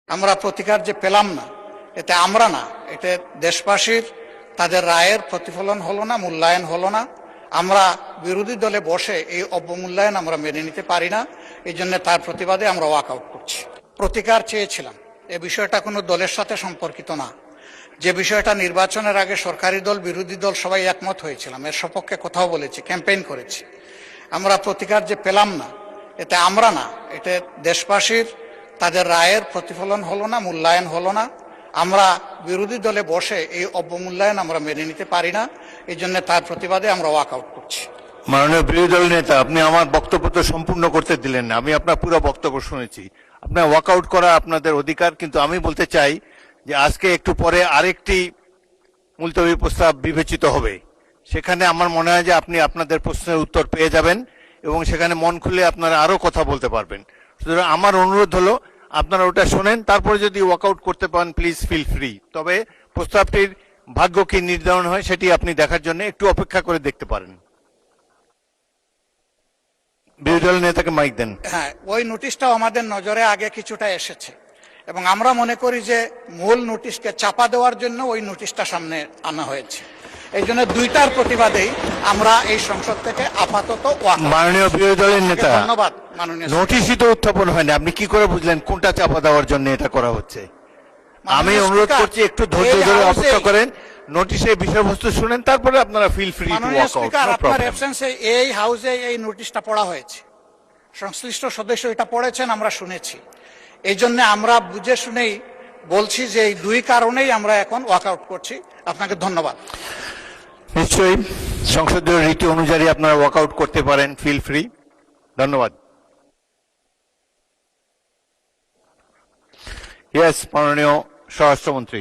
আমরা প্রতিকার যে পেলাম না, এতে আমরা না, এতে দেশবাসীর তাদের রায়ের প্রতিফলন হলো না, মূল্যায়ন হলো না। আমরা বিরোধী দলে বসে এই অবমূল্যায়ন আমরা মেনে নিতে পারি না। এই জন্য তার প্রতিবাদে আমরা ওয়াকআউট করছি। প্রতিকার চেয়েছিলাম, এ বিষয়টা কোনো দলের সাথে সম্পর্কিত না। যে বিষয়টা নির্বাচনের আগে সরকারি দল বিরোধী দল সবাই একমত হয়েছিলাম, এর সপক্ষে কথাও বলেছি, ক্যাম্পেইন করেছি। আমরা প্রতিকার যে পেলাম না, এতে আমরা না, এতে দেশবাসীর তাদের রায়ের প্রতিফলন হলো না, মূল্যায়ন হলো না। আমরা বিরোধী দলে বসে এই অবমূল্যায়ন আমরা মেনে নিতে পারি না। এই জন্য তার প্রতিবাদে আমরা ওয়াকআউট করছি। মাননীয় বিরোধী দল নেতা, আপনি আমার বক্তব্য তো সম্পূর্ণ করতে দিলেন না। আমি আপনার পুরো বক্তব্য শুনেছি। আপনার ওয়াকআউট করা আপনাদের অধিকার, কিন্তু আমি বলতে চাই যে আজকে একটু পরে আরেকটি মুলতবি প্রস্তাব বিবেচিত হবে। সেখানে আমার মনে হয় যে আপনি আপনাদের প্রশ্নের উত্তর পেয়ে যাবেন এবং সেখানে মন খুলে আপনারা আরো কথা বলতে পারবেন। সুতরাং আমার অনুরোধ হলো আপনারা ওটা শোনেন, তারপরে যদি ওয়াকআউট করতে পারেন প্লিজ ফিল ফ্রি। তবে প্রস্তাবটির ভাগ্য কি নির্ধারণ হয় সেটি আপনি দেখার জন্য একটু অপেক্ষা করে দেখতে পারেন। বিরোধী দলের নেতাকে মাইক দেন। হ্যাঁ, ওই নোটিশটাও আমাদের নজরে আগে কিছুটা এসেছে এবং আমরা মনে করি যে মূল নোটিশকে চাপা দেওয়ার জন্য ওই নোটিশটা সামনে আনা হয়েছে। এই জন্য দুইটার প্রতিবাদেই আমরা এই সংসদ থেকে আপাতত মাননীয় বিরোধী দলের নেতা, ধন্যবাদ মাননীয় নোটিশই তো উত্থাপন হয়নি, আপনি কি করে বুঝলেন কোনটা চাপা দেওয়ার জন্য এটা করা হচ্ছে? আমি অনুরোধ করছি একটু ধৈর্য ধরে অপেক্ষা করেন, নোটিশের বিষয়বস্তু শুনেন, তারপরে আপনারা feel free to walk out. আপনার অ্যাবসেন্সে এই হাউসে এই নোটিশটা পড়া হয়েছে, সংশ্লিষ্ট সদস্য এটা পড়েছেন, আমরা শুনেছি। এই জন্য আমরা বুঝে শুনেই বলছি যে এই দুই কারণেই আমরা এখন ওয়াকআউট করছি। আপনাকে ধন্যবাদ। নিশ্চয়ই সংসদীয় রীতি অনুযায়ী আপনারা ওয়াকআউট করতে পারেন, ফিল ফ্রি। ধন্যবাদ। ইয়েস, মাননীয় স্বরাষ্ট্রমন্ত্রী।